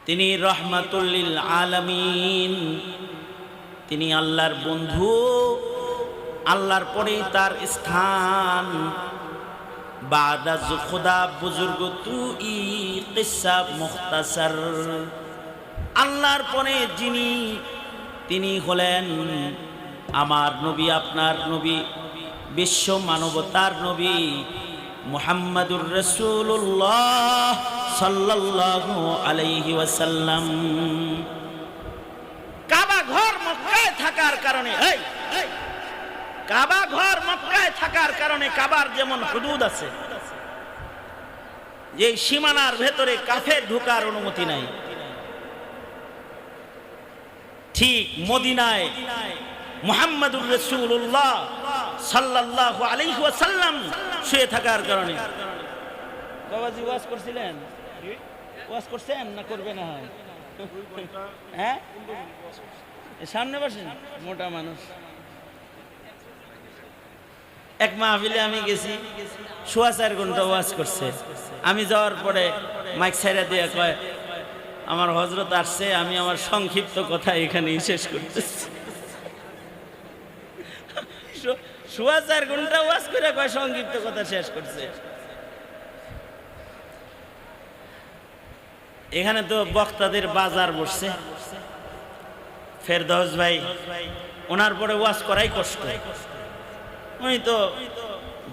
তিনি রহমাতুল লিল আলামিন, তিনি আল্লাহর বন্ধু, আল্লাহর পরেই তার স্থান। বাদা খুদা বুজুর্গ তুই কিসসা মুখতাসার, আল্লাহর পরে যিনি তিনি হলেন আমার নবী, আপনার নবী, বিশ্ব মানবতার নবী মুহাম্মাদুর রাসূলুল্লাহ সাল্লাল্লাহু আলাইহি ওয়াসাল্লাম। কাবা ঘর মক্কায় থাকার কারণে, কাবা ঘর মক্কায় থাকার কারণে কাবার যেমন হুদুদ আছে, যে সীমানার ভেতরে কাফের ঢোকার অনুমতি নাই, ঠিক মদিনায় মুহাম্মাদুর রাসূলুল্লাহ সাল্লাল্লাহু আলাইহি ওয়াসাল্লাম শুয়ে থাকার কারণে। বাবাজি ওয়াজ করছিলেন, ওয়াজ করছেন না করবে না? হ্যাঁ, সামনে বসেন, মোটা মানুষ। এক মাহফিলে আমি গেছি, 4.5 ঘন্টা ওয়াজ করছে। আমি যাওয়ার পরে মাইক ছাইরা দিয়ে কয়, আমার হযরত আসছে, আমি আমার সংক্ষিপ্ত কথা এখানেই শেষ করতেছি। 4.5 ঘন্টা ওয়াজ করে কয় সংক্ষিপ্ত কথা শেষ করছে। এখানে তো বক্তাদের বাজার বসছে। ফেরদৌস ভাই, ওনার পরে ওয়াজ করাই কষ্ট। উনি তো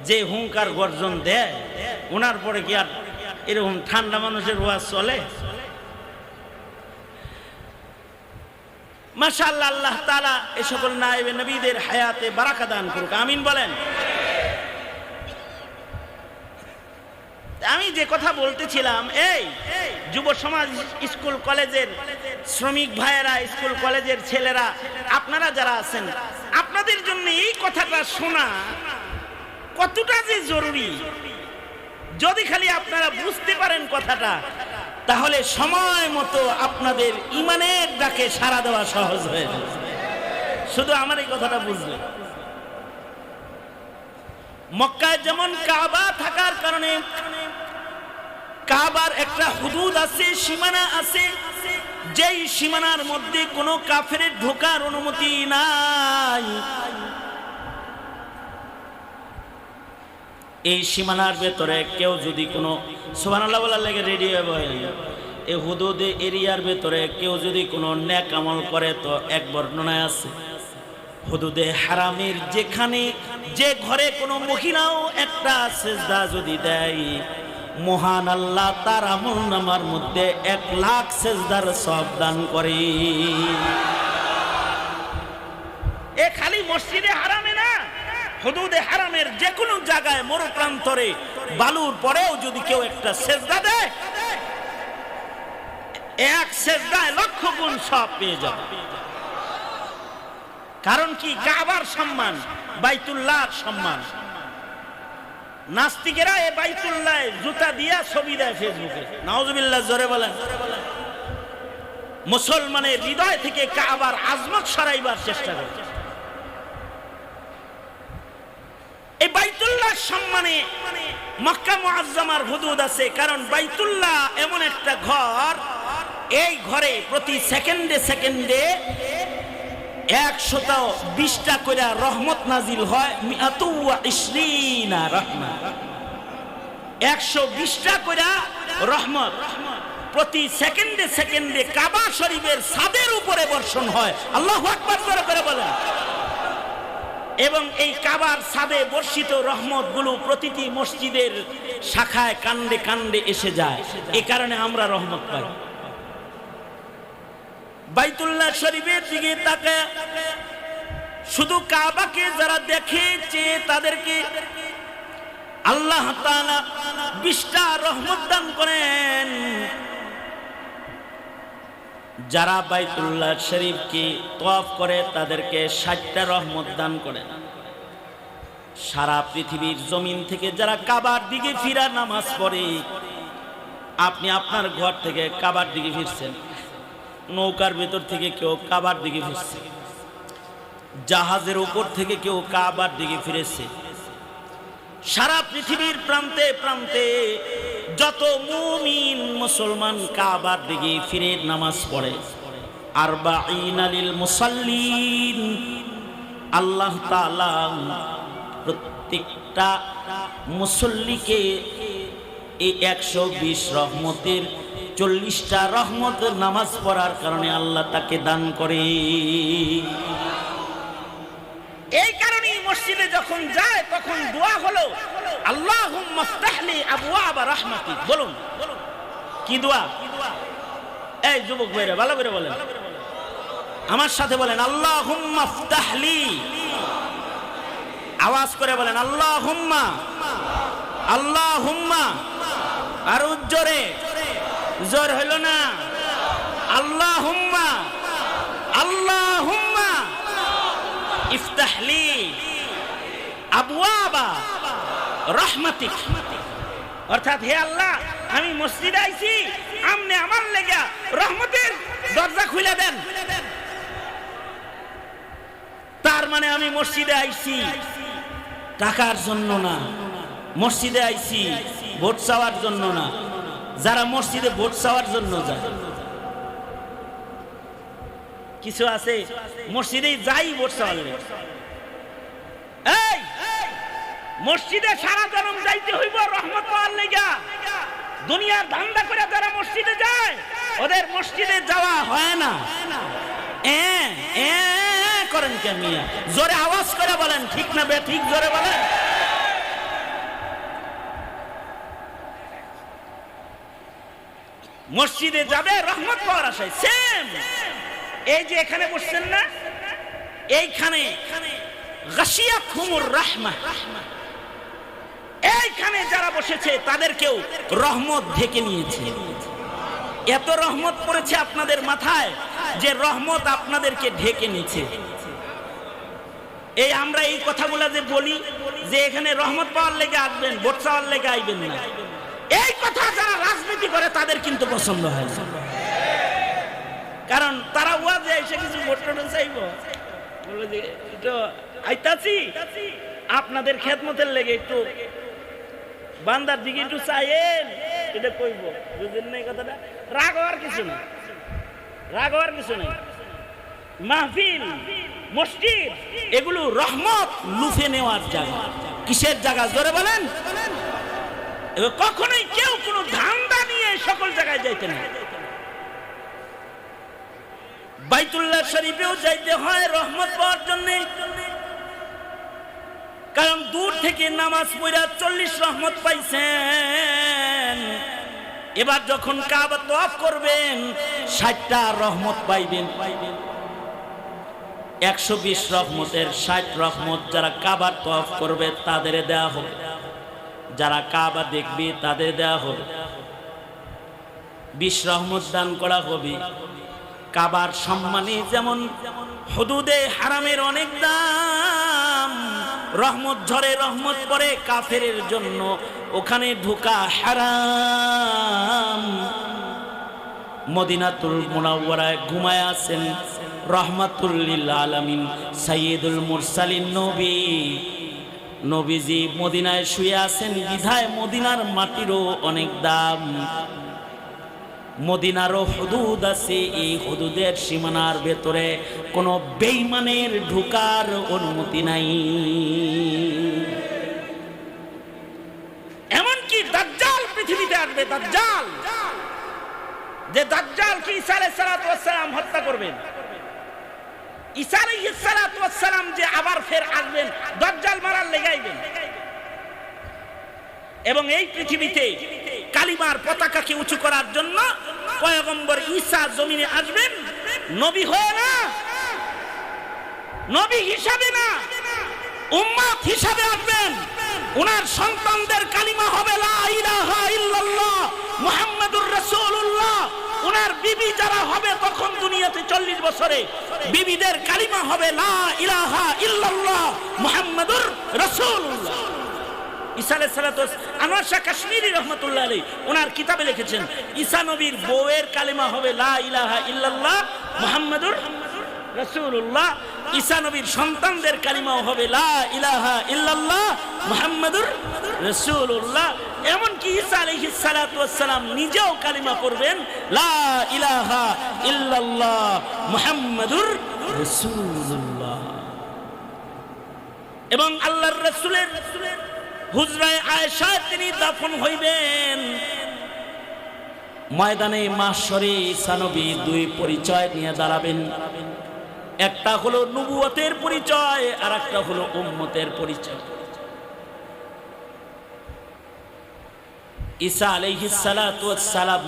যে হুঙ্কার গর্জন দেয়, ওনার পরে কি আর এরকম ঠান্ডা মানুষের ওয়াজ চলে? মাশাআল্লাহ, আল্লাহ তাআলা এই সকল নায়েবে নবীদের হায়াতে বারাকা দান করুক, আমিন বলেন। আমি যে কথা বলতেছিলাম, এই যুব সমাজ, স্কুল কলেজের শ্রমিক ভাইয়েরা, স্কুল কলেজের ছেলেরা, আপনারা যারা আছেন, আপনাদের জন্য এই কথাটা শোনা কতটা যে জরুরি, যদি খালি আপনারা বুঝতে পারেন কথাটা, তাহলে সময় মতো আপনাদের ঈমানের ডাকে সাড়া দেওয়া সহজ হয়ে যাবে। শুধু আমার এই কথাটা বুঝলেন। মক্কায় যেমন কাবা থাকার কারণে কাবার একটা হুদুদ আছে, সীমানা আছে, যেই সীমানার মধ্যে কোনো কাফেরের ঢোকার অনুমতি নাই। এই সীমানার ভেতরে কেউ যদি কোনো, সুবহানাল্লাহ বলার লাগে রেডি হয়ে, এই হুদুদ এরিয়ার ভেতরে কেউ যদি কোনো নেক আমল করে, তো এক বর্ণনায় আছে, হুদুদে হারামের যেখানে, যে ঘরে কোনো মহিলাও একটা সেজদা যদি দেয়, মহান আল্লাহ তার আমলনামার মধ্যে 1,00,000 সেজদার সওয়াব দান করে। এ খালি মসজিদে হারামে না, হুদুদে হারামের যে কোনো জায়গায়, মরুপ্রান্তরে, বালুর পরেও যদি কেউ একটা সেজদা দেয়, এক সেজদায় 1,00,000 গুণ সওয়াব পেয়ে যাবে। কারণ কি? কাবার সম্মান, বাইতুল্লাহর সম্মান। নাস্তিকেরা এই বাইতুল্লাহ জুতা দিয়া ছবি দেয় ফেসবুকে, নাউজুবিল্লাহ, জোরে বলেন। মুসলমানের হৃদয় থেকে কাবার আজমত সরাইবার চেষ্টা করে। এই বাইতুল্লাহ সম্মানে মক্কা মুআজ্জামার হুদুদ আছে, কারণ বাইতুল্লাহ এমন একটা ঘর, এই ঘরে প্রতি সেকেন্ডে সেকেন্ডে 120টা করে রহমত নাজিল হয়। 120 রহমত, 120টা করে রহমত প্রতি সেকেন্ডে সেকেন্ডে কাবা শরীফের ছাদের উপরে বর্ষণ হয়। আল্লাহু আকবার করে বলেন। এবং এই কাবার ছাদে বর্ষিত রহমতগুলো প্রতিটি মসজিদের শাখায়, কাণ্ডে কাণ্ডে এসে যায়। এই কারণে আমরা রহমত পাই। বাইতুল্লাহ শরীফের দিকে তাকায় শুধু কাবাকে যারা দেখেছে, তাদেরকে আল্লাহ তাআলা 20টা রহমত দান করেন। যারা বাইতুল্লাহ শরীফকে তওয়াফ করে, তাদেরকে 60টা রহমত দান করেন। সারা পৃথিবীর জমিন থেকে যারা কাবার দিকে ফিরা নামাজ পড়ে, আপনি আপনার ঘর থেকে কাবার দিকে ফিরছেন, নৌকার ভেতর থেকে কেউ কাবার দিকে ফিরছে, জাহাজের উপর থেকে কেউ কাবার দিকে ফিরেছে, সারা পৃথিবীর প্রান্তে প্রান্তে যত মুমিন মুসলমান কাবার দিকে ফিরে নামাজ পড়ে, আরবাঈনা লিল মুসাল্লিন, আল্লাহ তাআলা প্রত্যেকটা মুসল্লিকে এই 120 রহমতের 40টা রহমত নামাজ পড়ার কারণে আল্লাহ তাকে দান করে। এই কারণেই মসজিদে যখন যায় তখন দোয়া হলো আল্লাহুম্মা ইফতাহলি আবওয়াবা রাহমাতিক। বলুন কি দোয়া? এই যুবক ভাইরা ভালো করে বলেন, আমার সাথে বলেন আল্লাহুম্মা ইফতাহলি, আওয়াজ করে বলেন আল্লাহুম্মা, আল্লাহুম্মা, আর জোরে, জোর হইল না, আল্লাহুম্মা, আল্লাহুম্মা ইফতাহলি আবওয়াবা রাহমাতিক। অর্থাৎ হে আল্লাহ, আমি মসজিদে আইছি, আপনি আমার লেগা রহমতের দরজা খুলে দেন। তার মানে আমি মসজিদে আইছি টাকার জন্য না, মসজিদে আইছি ভোট চাওয়ার জন্য না। যারা মসজিদে ভোট চাওয়ার জন্য যায়, কিছু আছে মসজিদে যাই ভোট চাওয়ার। এই মসজিদে সারা জনম যাইতে হইব রহমত পাওয়ার লেগা। দুনিয়ার ধান্দা করে যারা মসজিদে যায়, ওদের মসজিদে যাওয়া হয় না। করেন কে মিয়া? জোরে আওয়াজ করে বলেন, ঠিক না বে ঠিক? জোরে বলেন। মসজিদে যাবে রহমত পাওয়ার আশায়। সেম এই যে এখানে বসছেন না, এইখানে গাশিয়াতহুমুর রাহমা, এইখানে যারা বসেছে তাদেরকেও রহমত ঢেকে নিয়েছে। এত রহমত পড়েছে আপনাদের মাথায় যে রহমত আপনাদেরকে ঢেকে নিয়েছে। এই আমরা এই কথাগুলা যে বলি যে এখানে রহমত পাওয়ার লেগে আসবেন, ভোট চাওয়ার লেগে আইবেন না, এই কথা যারা রাজনীতি করে তাদের কিন্তু পছন্দ হয় না। কারণ তারা ওয়াজে এসে কিছু ভোট চাইব, বলবে যে একটু আইতাছি আপনাদের খেদমতের লেগে, একটু বান্দার দিকে একটু চাইেন, এটা কইব। বুঝলেন না এই কথাটা? রাগ হওয়ার কিছু নেই, রাগ হওয়ার কিছু নেই। মাহফিল, মসজিদ এগুলো রহমত লুফে নেওয়ার জায়গা। কিসের জায়গা? জোরে বলেন। কখনোই কেউ কোনো ধান্দা নিয়ে সকল জায়গায় যাইতে না। বাইতুল্লাহ শরীফেও যাইতে হয় রহমত পাওয়ার জন্য, কারণ দূর থেকে নামাজ পড়া 40 রহমত পাইছেন। এবার যখন কাবা তওয়াফ করবেন 60টা রহমত পাইবেন। 120 রহমতের 60 রহমত যারা কাবার তওয়াফ করবে তাদের দেয়া হবে, যারা কাবা দেখবে তাদের দেয়া হবে। 20 রহমত দান করা হবে। কাবার সম্মানে যেমন হুদুদে হারামের অনেক দাম, রহমত ঝরে রহমত পড়ে কাফেরের জন্য ওখানে ঢোকা হারাম। মদিনাতুল মুনাওয়ারায় ঘুমায় আছেন রহমাতুল লিল আলামিন সাইয়্যিদুল মুরসালিন নবী। নবীজি মদিনায় শুয়ে আছেন বিধায় মদিনার মাটিরও অনেক দাম। মদিনারও হুদুদ আছে, এই হুদুদের সীমানার ভেতরে কোনো বেঈমানের ঢোকার অনুমতি নাই। এমনকি দাজ্জাল পৃথিবীতে আসবে, দাজ্জাল, যে দাজ্জালকে ঈসা আলাইহিস সালাতু ওয়াস সালাম হত্যা করবেন। ঈসা আলাইহিস সালাতু ওয়াস সালাম যে আবার ফের আসবেন দাজ্জাল মারার লেগাইবেন। এবং এই পৃথিবীতে কালিমার পতাকাকে উঁচু করার জন্য পয়গম্বর ঈসা জমিনে আসবেন, নবী হয়ে না, নবী হিসাবে না, উম্মত হিসাবে আসবেন। উনার সন্তানদের কালিমা হবে লা ইলাহা ইল্লাল্লাহ মুহাম্মাদুর রাসূলুল্লাহ। উনার বিবি যারা হবে তখন দুনিয়াতে 40 বছরে, বিবিদের কালিমা হবে লা ইলাহা ইল্লাল্লাহ মুহাম্মাদুর রাসূলুল্লাহ। ঈসা আলাইহিস সালাতু আনোয়ার শাহ কাশ্মীরি রহমাতুল্লাহ আলাইহি ওনার কিতাবে লিখেছেন ঈসা নবীর বউয়ের কালিমা হবে লা ইলাহা ইল্লাল্লাহ মুহাম্মাদুর রাসূলুল্লাহ। ঈসা নবীর সন্তানদের কালিমাও হবে লা ইলাহা ইল্লাল্লাহ মুহাম্মাদুর রাসূলুল্লাহ। এমনকি ঈসা আলাইহিস সালাতু ওয়াস সালাম নিজেও কালিমা পড়বেন, লা ইলাহা ইল্লাল্লাহ মুহাম্মাদুর রাসূলুল্লাহ। এবং আল্লাহর রাসূলের হুজরায়ে আয়েশায় তিনি দাফন হইবেন। ময়দানে মাহশরে ঈসা নবী দুই পরিচয় নিয়ে দাঁড়াবেন, একটা হলো নবুয়তের পরিচয় আর একটা হলো উম্মতের পরিচয়। ঈসা আলাইহিস সালাতু ওয়াস সালাম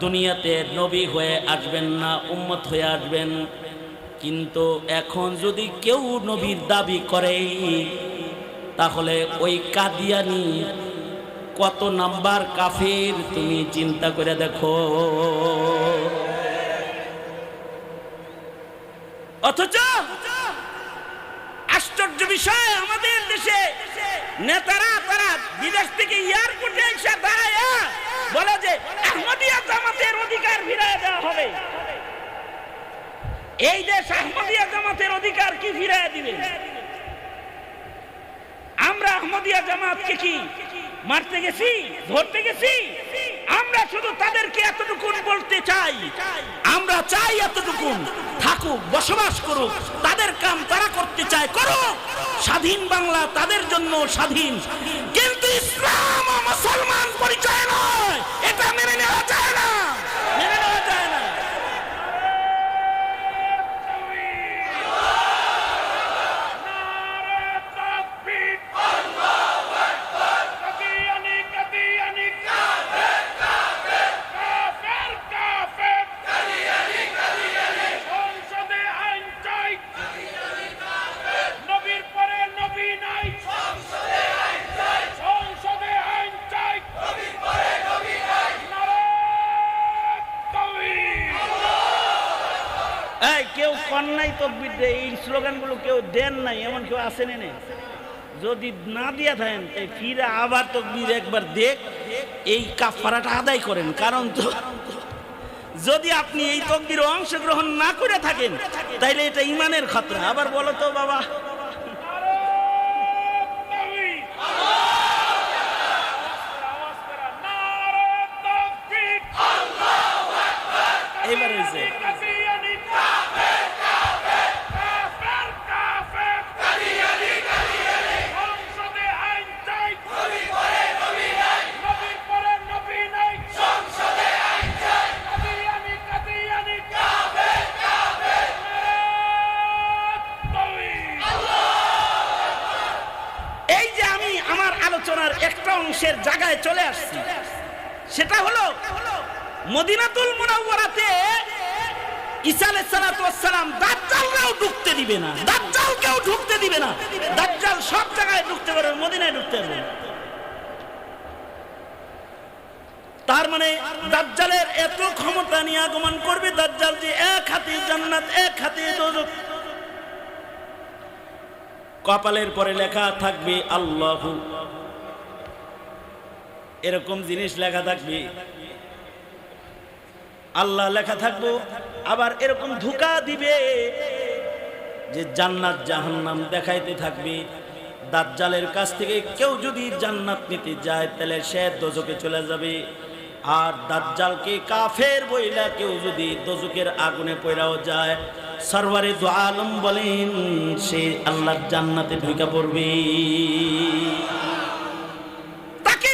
দুনিয়াতে নবী হয়ে আসবেন না, উম্মত হয়ে আসবেন। কিন্তু এখন যদি কেউ নবীর দাবি করে তাহলে ওই কাদিয়ানি কত নাম্বার কাফের তুমি চিন্তা করে দেখো। অথচ আশ্চর্য বিষয়, আমাদের দেশে নেতারা তারা বিদেশ থেকে এয়ারপোর্টে এসে দাঁড়ায় বলে যে আহমদিয়া জামাতের অধিকার ফিরিয়ে দেওয়া হবে। এই দেশ আহমদিয়া জামাতের অধিকার কি ফিরিয়ে দিবে? আমরা আহমদিয়া জামাতকে কি মারতে গেছি, ধরতে গেছি? আমরা শুধু তাদেরকে এতটুকুন বলতে চাই, আমরা চাই এতটুকুন থাকুক, বসবাস করুক, তাদের কাম তারা করতে চায় করুক, স্বাধীন বাংলা তাদের জন্য স্বাধীন। কিন্তু ইসলাম ও মুসলমান পরিচয় নয়, এটা মেনে নেওয়া যায় না, মেনে নেওয়া যায় না। কেউ কন্যাই তকবীর দেয়, এই স্লোগানগুলো কেউ দেন নাই, এমন কেউ আসেন না। যদি না দিয়া থাকেন এই ফিরে আবার তকবীর একবার দেখ, এই কাফারাটা আদায় করেন। কারণ তো যদি আপনি এই তকবীরে অংশগ্রহণ না করে থাকেন তাইলে এটা ইমানের খতরা। আবার বলো তো বাবা, এবার হয়েছে একটা অংশের জায়গায় চলে আসছি, সেটা হলো মদিনাতুল মুনাওয়ারাতে ঈসা আলাইহিস সালাতু ওয়াস সালাম দাজ্জালরাও ঢুকতে দিবে না, দাজ্জালকেও ঢুকতে দিবে না। দাজ্জাল সব জায়গায় ঢুকতে পারবে, মদিনায় ঢুকতে পারবে। তার মানে দাজ্জালের এত ক্ষমতা নিয়ে আগমন করবে, দাজ্জাল যে এক হাতে জান্নাত এক হাতে দোজখ, কপালের পরে লেখা থাকবে আল্লাহু, এরকম জিনিস লেখা থাকবে, আল্লাহ লেখা থাকবো। আবার এরকম ধোঁকা দিবে যে জান্নাত জাহান্নাম দেখাইতে থাকবে। দাজ্জালের কাছ থেকে কেউ যদি জান্নাত নিতে যায় তাহলে সে দোজখে চলে যাবে, আর দাজ্জালকে কাফের বইলা কেউ যদি দোজখের আগুনে পড়াও যায়, সরওয়ারে দু আলম বলেন সে আল্লাহর জান্নাতে ঢুকে পড়বে। তাকে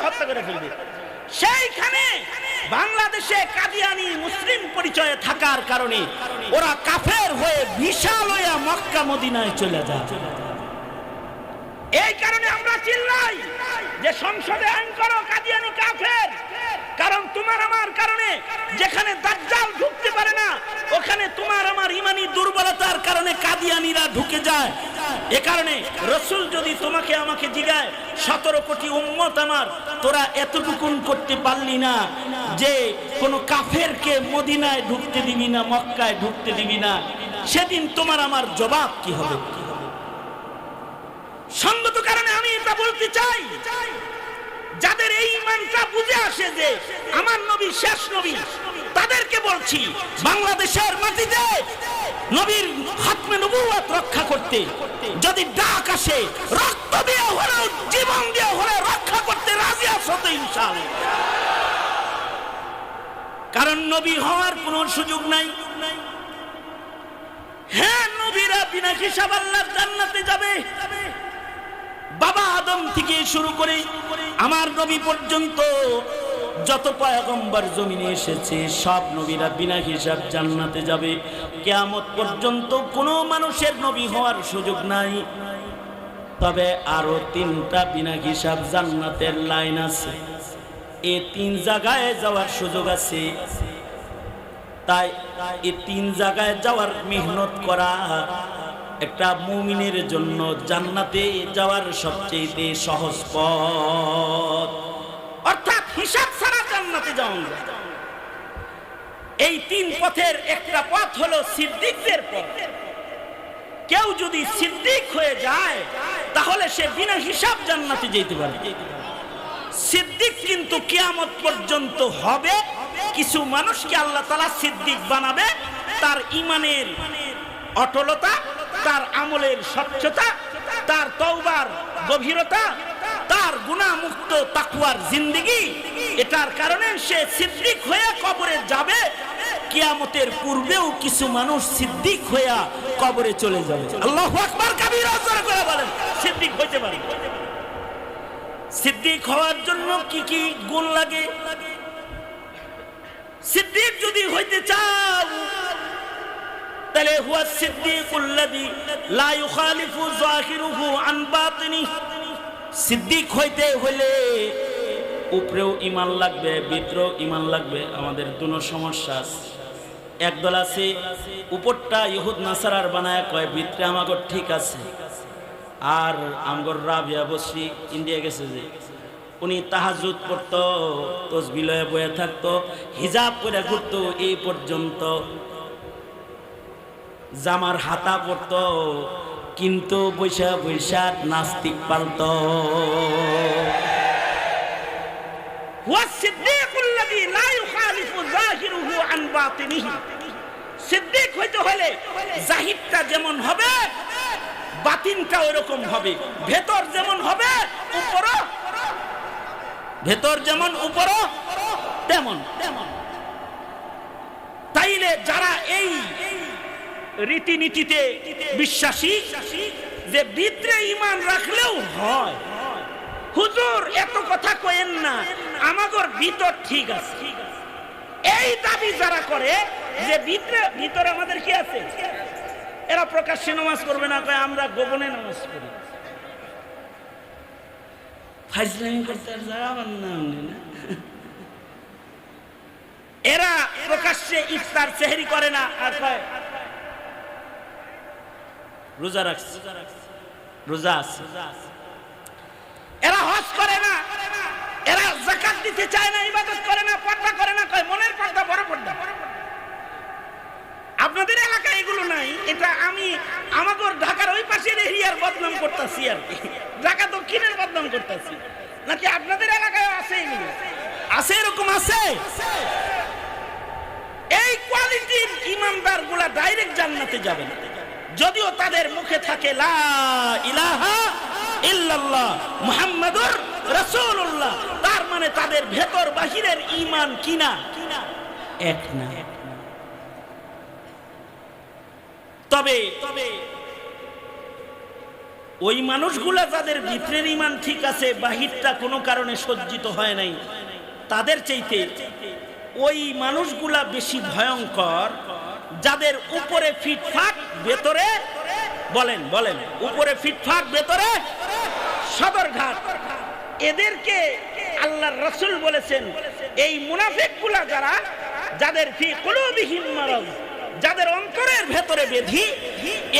হত্যা করে ফেলবে। সেইখানে বাংলাদেশে কাদিয়ানি মুসলিম পরিচয়ে থাকার কারণে ওরা কাফের হয়ে বিশাল হইয়া মক্কা মদিনায় চলে যায়। এই কারণে আমরা চিল্লাই যে সংসদে আইন করো, কাদিয়ানি কাফের। কারণ তোমার আমার কারণে যেখানে দাজ্জাল ঢুকতে পারে না, ওখানে তোমার আমার ইমানি দুর্বলতার কারণে কাদিয়ানিরা ঢুকে যায়। এ কারণে রাসূল যদি তোমাকে আমাকে জিগায়, 17 কোটি উম্মত আমার, তোরা এতটুকুন করতে পারলি না যে কোনো কাফেরকে মদিনায় ঢুকতে দিবি না, মক্কায় ঢুকতে দিবি না, সেদিন তোমার আমার জবাব কি হবে? সঙ্গত কারণে আমি এটা বলতে চাই, যাদের এই ইমানটা বুঝে আসে যে আমার নবী শেষ নবী, তাদেরকে বলছি বাংলাদেশের মাটিতে নবীর খাতমে নবুয়ত রক্ষা করতে যদি ডাক আসে, ইনশাআল্লাহ। কারণ নবী হওয়ার কোনো সুযোগ নাই। হ্যাঁ, নবীরা বিনা হিসাব আল্লাহর জান্নাতে যাবে। বাবা আদম থেকে শুরু করে আমার নবী পর্যন্ত যত পয়গম্বর জমিনে এসেছে সব নবীরা বিনা হিসাব জান্নাতে যাবে। কিয়ামত পর্যন্ত কোনো মানুষের নবী হওয়ার সুযোগ নাই। তবে আরো 3টা বিনা হিসাব জান্নাতের লাইন আছে। এই 3 জায়গায় যাওয়ার সুযোগ আছে। তাই এই 3 জায়গায় যাওয়ার মেহনত করা একটা মুমিনের জন্য জান্নাতে যাওয়ার সবচেয়ে সহজ পথ। অর্থাৎ হিসাব ছাড়া জান্নাতে যাওয়া যায়। এই 3 পথের একটা পথ হলো সিদ্দিকদের পথ। কেউ যদি সিদ্দিক হয়ে যায় তাহলে সে বিনা হিসাব জান্নাতে যেতে পারে। সিদ্দিক কিন্তু কিয়ামত পর্যন্ত হবে। কিছু মানুষকে আল্লাহ তাআলা সিদ্দিক বানাবে তার ঈমানের অটলতা, তার আমলের স্বচ্ছতা, তার তওবার গভীরতা, তার গুনাহমুক্ত তাকওয়ার জিন্দেগি, এটার কারণে সে সিদ্দিক হয়ে কবরে যাবে। কিয়ামতের পূর্বেও কিছু মানুষ সিদ্দিক হয়ে কবরে চলে যাবে। আল্লাহু আকবার কাবীরা, জোরে করে বলেন সিদ্দিক হইতে পারে। সিদ্দিক হওয়ার জন্য কি কি গুণ লাগে? সিদ্দিক যদি হইতে চাও তাহলে হুয়া সিদ্দিকুল্লাযী লা ইউখালিফু যাহিরুহু আন বাতিনিহি। সিদ্দিক হইতে হইলে উপরেও ঈমান লাগবে, ভিতরেও ঈমান লাগবে। আমাদের দুনো সমস্যা আছে। একদল আছে উপরটা ইহুদ নাসারার বানায় কয়, ভিতরে আমাগো ঠিক আছে। আর আমগর রাবিয়া বসরি ইন্ডিয়া গেছে যে, উনি তাহাজ্জুদ পড়তো, তাসবিহ লয়ে বয়ে থাকতো, হিজাব পরে ঘুরতো, এই পর্যন্ত জামার হাতা পড়তো, কিন্তু বৈশা বৈশা নাস্তিক পালতো। ওয়াসিদ্দিকুল্লাযী লা ইউখালিফু যাহিরুহু আন বাতিনিহি। সিদ্দিক হইতে হলে জাহিরটা যেমন হবে বাতিনটা ওইরকম হবে। ভেতর যেমন হবে উপরও, ভেতর যেমন উপরও তেমন। তাইলে যারা এই রীতিনীতিতে বিশ্বাসী যে ভিতরে ঈমান রাখলেও হয়, হুজুর এত কথা কইেন না, আমাগর ভিতর ঠিক আছে, এই দাবি যারা করে যে ভিতরে আমাদের কি আছে, এরা প্রকাশ্যে নামাজ করবে না, কয় আমরা গোপনে নামাজ করি। ফাইজলামি করতে আর জায়গা বান্না না। এরা প্রকাশ্যে ইফতার সেহরি করে না, আর কয় রোজা রাখছে, রোজা আছে। এরা হজ করে না, এরা যাকাত দিতে চায় না, ইবাদত করে না, পর্দা করে না, কয় মনের পর্দা বড় পর্দা। আপনাদের এলাকায় এগুলো নাই। এটা আমি আমাদের ঢাকার ওই পাশের এরিয়ার বদনাম করতেছি আর কি, ঢাকা দক্ষিণের বদনাম করতেছি। নাকি আপনাদের এলাকায় আছে এগুলো? আছে, এরকম আছে। এই কোয়ালিটির ইমানদার গুলা ডাইরেক্ট জান্নাতে যাবে না, যদিও তাদের মুখে থাকে লা ইলাহা ইল্লাল্লাহ মুহাম্মাদুর রাসূলুল্লাহ। তার মানে তাদের ভেতর বাহিরের ঈমান কিনা এক না। তবে ওই মানুষগুলা যাদের ভিতরের ঈমান ঠিক আছে, বাহিরটা কোনো কারণে সজ্জিত হয় নাই, তাদের চাইতে ওই মানুষগুলা বেশি ভয়ঙ্কর যাদের উপরে ফিটফাট ভেতরে বলেন উপরে ফিটফাট ভেতরে সদরঘাট। এদেরকে আল্লাহর রাসূল বলেছেন এই মুনাফিকগুলা যারা, যাদের ফি কুলুবিহিম মারাদ, যাদের অন্তরের ভেতরে ব্যাধি,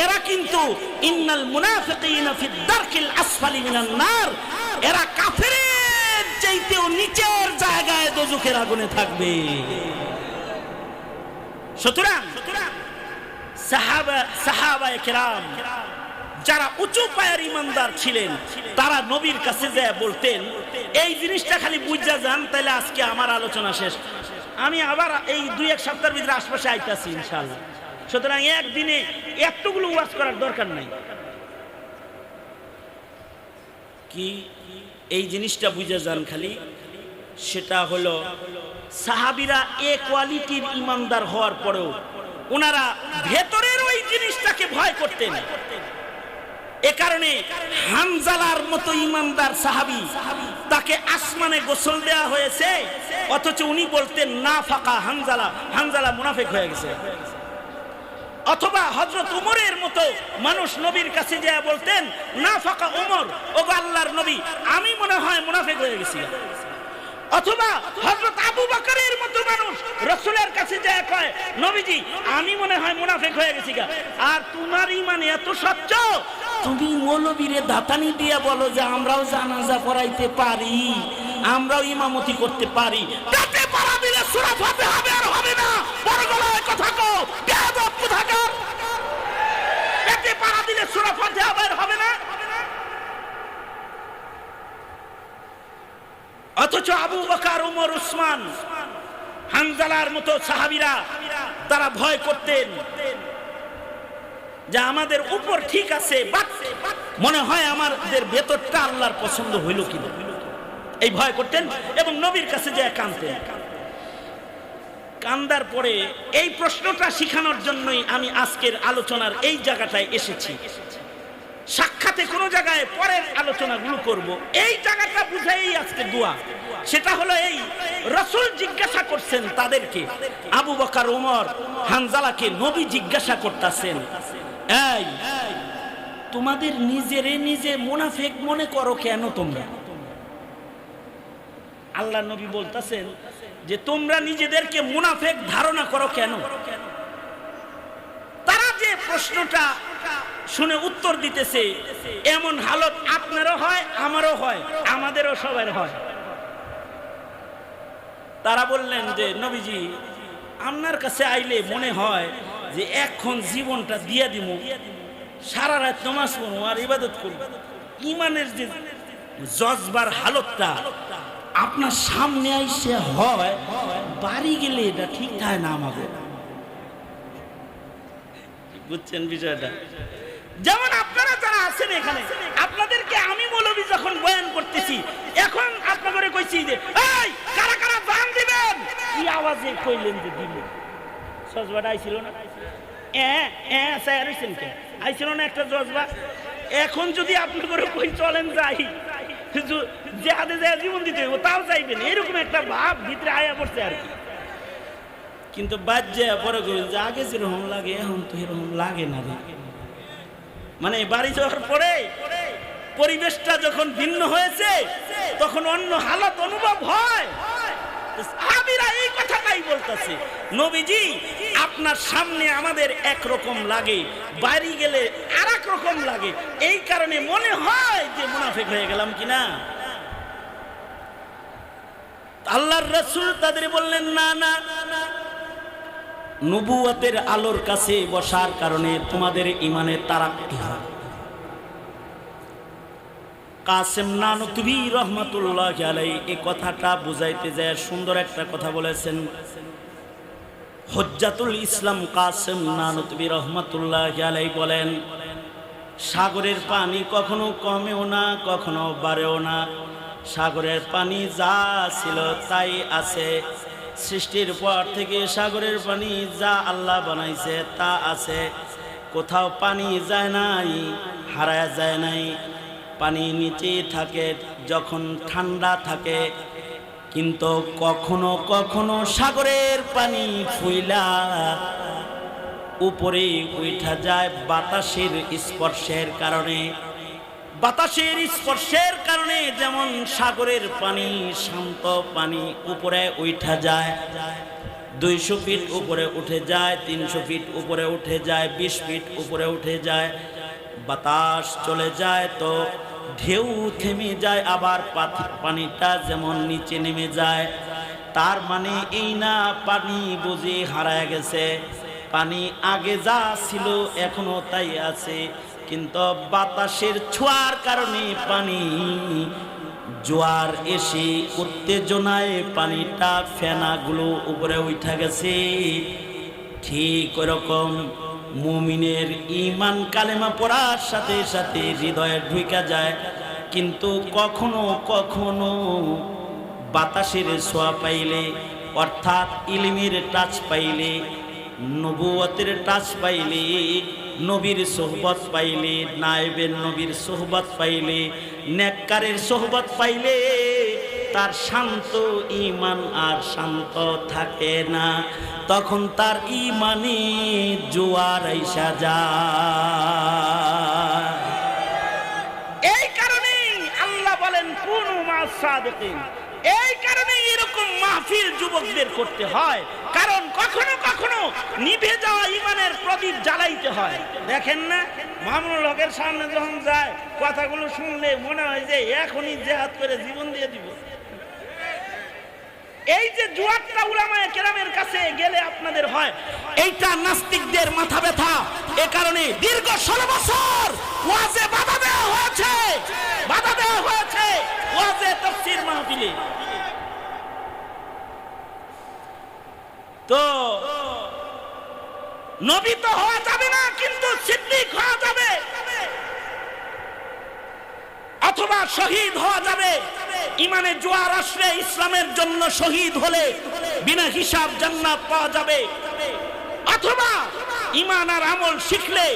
এরা কিন্তু ইন্নাল মুনাফিকিনা ফিদ দারকিল আসফালি মিনান নার, এরা কাফেরের চাইতেও নিচের জায়গায় দোজখের আগুনে থাকবে। সুতরাং সাহাবায়ে কেরাম যারা উঁচু পায়ের ইমানদার ছিলেন, তারা নবীর কাছে যায় বলতেন, এই জিনিসটা খালি বুঝা যান তাহলে আজকে আমার আলোচনা শেষ। আমি আবার এই 2-1 সপ্তাহের ভিতরে আশপাশে আইতাছি ইনশাআল্লাহ। সুতরাং একদিনে এতগুলো ওয়াজ করার দরকার নাই। কি এই জিনিসটা বুঝা যান খালি, সেটা হলো সাহাবীরা এ কোয়ালিটির ইমানদার হওয়ার পরেও ওনারা ভেতরের ওই জিনিসটাকে ভয় করতেন। এ কারণে হানজালার মতো ইমানদার সাহাবী, তাকে আসমানে গোসল দেওয়া হয়েছে, অথচ উনি বলতেন না ফাঁকা হানজালা, হানজালা মুনাফিক হয়ে গেছে। অথবা হযরত উমরের মতো মানুষ নবীর কাছে যায় বলতেন না ফাঁকা উমর, ওগো আল্লাহর নবী আমি মনে হয় মুনাফিক হয়ে গেছি। অথবা হযরত আবু বকরের মতো মানুষ রাসূলের কাছে যায় কয় নবীজি আমি মনে হয় মুনাফিক হয়ে গেছি। আর তোমার ঈমান এত স্বচ্ছ, তুমি মৌলবীরে দাতানি দিয়ে বলো যে আমরাও জানাজা পড়াইতে পারি, আমরাও ইমামতি করতে পারি, তাতে পারা দিলে সূরা ফাতিহা হবে আর হবে না? বড় গলায় কথা কও, বেয়াদব কোথাকার। তাতে পারা দিলে সূরা ফাতিহা হবে আর হবে না? অথচ আবু বকর, ওমর, উসমান, হানজালার মতো সাহাবীরা তারা ভয় করতেন যে আমাদের উপর ঠিক আছে, বাট মনে হয় আমাদের ভেতরটা আল্লাহর পছন্দ হইল কিনা, এই ভয় করতেন এবং নবীর কাছে যায় কাঁদতেন। কান্দার পরে এই প্রশ্নটা শিখানোর জন্যই আমি আজকের আলোচনার এই জায়গাটায় এসেছি। সাক্ষাতে কোনো জায়গায় পরের আলোচনাগুলো করব, এই জায়গাটা বুঝাই আজকে দোয়া। সেটা হলো এই রাসূল জিজ্ঞাসা করছেন তাদেরকে, আবু বকর, ওমর, হানজালাকে নবী জিজ্ঞাসা করতেছেন, এই তোমাদের নিজেরে নিজে মুনাফিক মনে করো কেন তোমরা? আল্লাহ নবী বলতেছেন যে তোমরা নিজেদেরকে মুনাফিক ধারণা করো কেন? তারা যে প্রশ্নটা শুনে উত্তর দিতেছে, এমন হালত আপনারও হয়, আমারও হয়, আমাদেরও সবার হয়। তারা বললেন যে নবীজি আপনার কাছে আইলে মনে হয় যে এখন জীবনটা দিয়ে দিব, সারা রাত নামাজ পড়ব আর ইবাদত করব। ঈমানের যে জজবার হালতটা আপনার সামনে আইসে হয়, বাড়ি গেলে এটা ঠিক থাকে না আমাদের। বুঝছেন বিষয়টা? যেমন আপনারা যারা আছেন এখানে, আপনাদেরকে আমি মৌলবী যখন বয়ান করতেছি, এখন আপনাদের কইছি যে এই কারা কারা জান দিবেন, কি আওয়াজে কইলেন যে দিল? জজবাটা আইছিল না? আইছিল না একটা জজবা? এখন যদি আপনাদের কই চলেন যাই জেহাদে যায় জীবন দিতে হইব, তাও চাইবেন, এরকম একটা ভাব ভিতরে আয়া পড়ছে আর কি। কিন্তু বাদ যায় পরে যে আগে যেরকম লাগে এখন তো এরকম লাগে না। মানে বাড়ি যাওয়ার পরে পরিবেশটা যখন ভিন্ন হয়েছে তখন অন্য হালত অনুভব হয়। সাহাবীরা এই কথাটাই বলতেছে, নবীজি আপনার সামনে আমাদের একরকম লাগে, বাড়ি গেলে আর এক রকম লাগে, এই কারণে মনে হয় যে মুনাফিক হয়ে গেলাম কিনা। আল্লাহর রাসূল তাদের বললেন না না, নবুয়তের আলোর কাছে বসার কারণে তোমাদের ঈমানে তারাক্কি হয়। কাসেম নানতুবি রহমাতুল্লাহি আলাইহি এই কথাটা বুঝাইতে যায় সুন্দর একটা কথা বলেছেন। হুজ্জাতুল ইসলাম কাসেম নানতুবি রহমাতুল্লাহি আলাইহি বলেন, সাগরের পানি কখনো কমেও না কখনো বাড়েও না, সাগরের পানি যা ছিল তাই আছে। সৃষ্টির পর থেকে সাগরের পানি যা আল্লাহ বানাইছে তা আছে, কোথাও পানি যায় নাই, হারায় যায় নাই। পানি নিচে থাকে যখন ঠান্ডা থাকে, কিন্তু কখনো কখনো সাগরের পানি ফুইলা উপরে উঠা যায় বাতাসের স্পর্শের কারণে। বাতাসের স্পর্শের কারণে যেমন সাগরের পানি, শান্ত পানি উপরে উঠা যায়, 200 ফিট উপরে উঠে যায়, 300 ফিট উপরে উঠে যায়, 20 ফিট উপরে উঠে যায়। বাতাস চলে যায় তো ঢেউ থেমে যায়, আবার পানিটা যেমন নিচে নেমে যায়। তার মানে এই না পানি বুঝি হারায় গেছে, পানি আগে যা ছিল এখনো তাই আছে, কিন্তু বাতাসের ছোঁয়ার কারণে পানি জোয়ার এসে উত্তেজনায় পানিটা ফেনাগুলো উপরে উঠে গেছে। ঠিক ওরকম মুমিনের ঈমান কালেমা পড়ার সাথে সাথে হৃদয়ে ঢুকে যায়, কিন্তু কখনো কখনো বাতাসের ছোঁয়া পাইলে, অর্থাৎ ইলমের টাচ পাইলে, নবুয়তের টাচ পাইলে, নবীর সোহবত পাইলে, নায়েবের নবীর সোহবত পাইলে, নেককারের সোহবত পাইলে তার শান্ত ঈমান আর শান্ত থাকে না, তখন তার ঈমানে জোয়ার আইসা যায়। এই কারণেই আল্লাহ বলেন কুনু মা'আস সাদিকিন। এই কারণে এরকম মাহফিল যুবকদের করতে হয়, কারণ কখনো কখনো নিভে যাওয়া ঈমানের প্রদীপ জ্বালাইতে হয়। দেখেন না, মামুনুল হকের সামনে যখন যায়, কথাগুলো শুনলে মনে হয় যে এখনই জিহাদ করে জীবন দিয়ে দিব। এই যে জুয়ারটা উলামায়ে কেরামের কাছে গেলে আপনাদের হয়, এইটা নাস্তিকদের মাথা ব্যথা। এ কারণে দীর্ঘ 16 বছর ওয়াজে বাধা দেওয়া হয়েছে, বাধা দেওয়া হয়েছে ওয়াজে তাফসীর মাহফিলে। তো নবী তো হওয়া যাবে না, কিন্তু সিদ্দিক হওয়া যাবে, অথবা শহীদ হওয়া যাবে। ইমানে জোয়ার আসলে, ইসলামের জন্য শহীদ হলে বিনা হিসাব জান্নাত পাওয়া যাবে, অথবা ইমান আর আমল শিখলে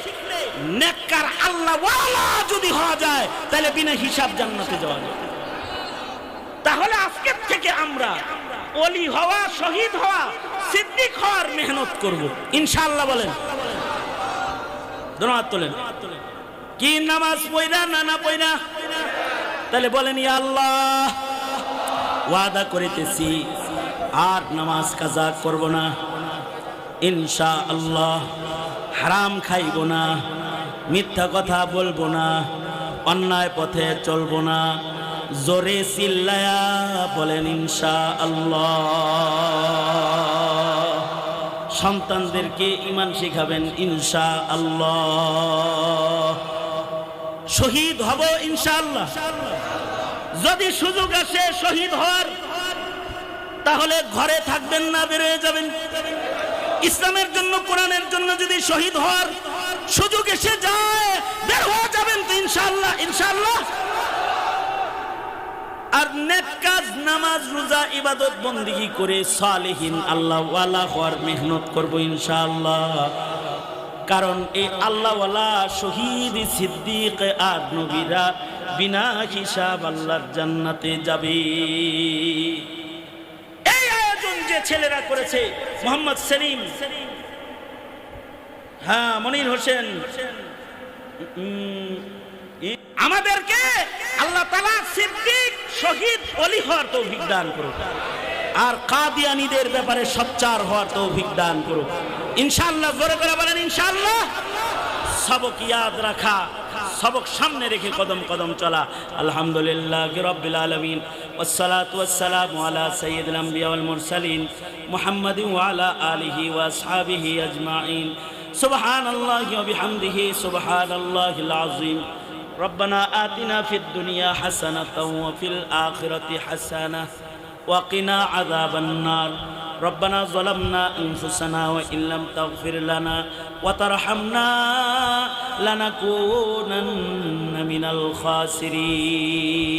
নেককার আল্লাহ ওয়ালা যদি হওয়া যায়, তাহলে বিনা হিসাব জান্নাতে যাওয়া যায়। তাহলে আজকের থেকে আমরা ওলি হওয়া, শহীদ হওয়া, সিদ্দিক হওয়ার মেহনত করব ইনশাআল্লাহ। বলেন ধন্যবাদ। তোলেন কি নামাজ পড়া না পড়া? তাহলে বলেন ইয়া আল্লাহ, ওয়াদা করিতেছি আর নামাজ কাজা করব না ইনশাআল্লাহ, হারাম খাইব না, মিথ্যা কথা বলবো না, অন্যায় পথে চলবো না। জোরে চিল্লায়া বলেন ইনশাআল্লাহ। সন্তানদেরকে ঈমান শিখাবেন ইনশাআল্লাহ। শহীদ হব ইনশাআল্লাহ। যদি সুযোগ আসে শহীদ হওয়ার, তাহলে ঘরে থাকবেন না, বের হয়ে যাবেন। ইসলামের জন্য, কোরআনের জন্য যদি শহীদ হওয়ার সুযোগ এসে যায়, বের হয়ে যাবেন তো ইনশাআল্লাহ, ইনশাআল্লাহ। আর নেক কাজ, নামাজ, রোজা, ইবাদত বন্দেগী করে সালেহীন আল্লাহ ওয়ালা হওয়ার মেহনত করব ইনশাআল্লাহ। কারণ এই আল্লাহ ওয়ালা, শহীদ, সিদ্দিক আর নবীরা বিনা হিসাব আল্লাহর জান্নাতে যাবে। এই আয়োজন যে ছেলেরা করেছে, মোহাম্মদ সেলিম, হ্যাঁ মনির হোসেন, আমাদেরকে আল্লাহ তাআলা সিদ্দিক, শহীদ, ওলি হওয়ার তৌফিক দান করুক, আর কাদিয়ানীদের ব্যাপারে সোচ্চার হওয়ার তৌফিক দান করুক ইনশাআল্লাহ। জোরে করে বলেন ইনশাআল্লাহ। সবক ইয়াদ রাখা, সবক সামনে রেখে কদম কদম চলা। আলহামদুলিল্লাহি রাব্বিল আলামিন, ওয়াসসালাতু ওয়াসসালামু আলা সাইয়্যিদিল আমবিয়া ওয়াল মুরসালিন মুহাম্মাদিন ওয়া আলা আলিহি ওয়া আসহাবিহি আজমাইন। সুবহানাল্লাহি ওয়া বিহামদিহি, সুবহানাল্লাহিল আযীম। ربنا آتنا في الدنيا حسنة وفي الآخرة حسنة وقنا عذاب النار. ربنا ظلمنا أنفسنا وإن لم تغفر لنا وترحمنا لنكونن من الخاسرين.